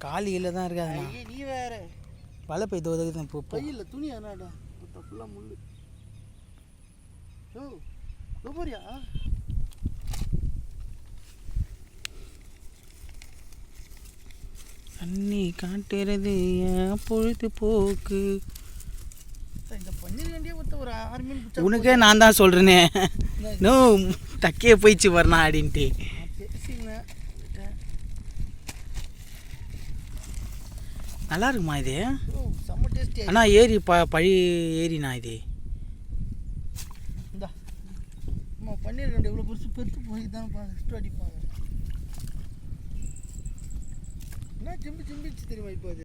காலியில் தான் இருக்காதுண்ணா. நீ வேற வலை போய் தோதுக்கு போ பையில் துணி அண்ணாடா ஃபுல்லாக முள். ஓ போறியா? தண்ணி காட்டுறது என் பொழுதுபோக்கு. இந்த பன்னீர் வேண்டிய ஒருத்த ஒரு 6 மீன் பிடிச்சா உனக்கே நான் தான் சொல்கிறேனே. நோ டக்கே போயிடுச்சு வரணா அப்படின்ட்டு. நல்லா இருக்குமா இது? செம்ம டேஸ்டி. அண்ணா ஏரி பழைய ஏரிண்ணா இது. இந்தா அம்மா பன்னீர் கண்டு எவ்வளோ பெருசு போய் தான் ஃபஸ்ட்டு அடிப்பாங்க. என்ன சிம்பிச்சு தெரியுமா இப்போ அது?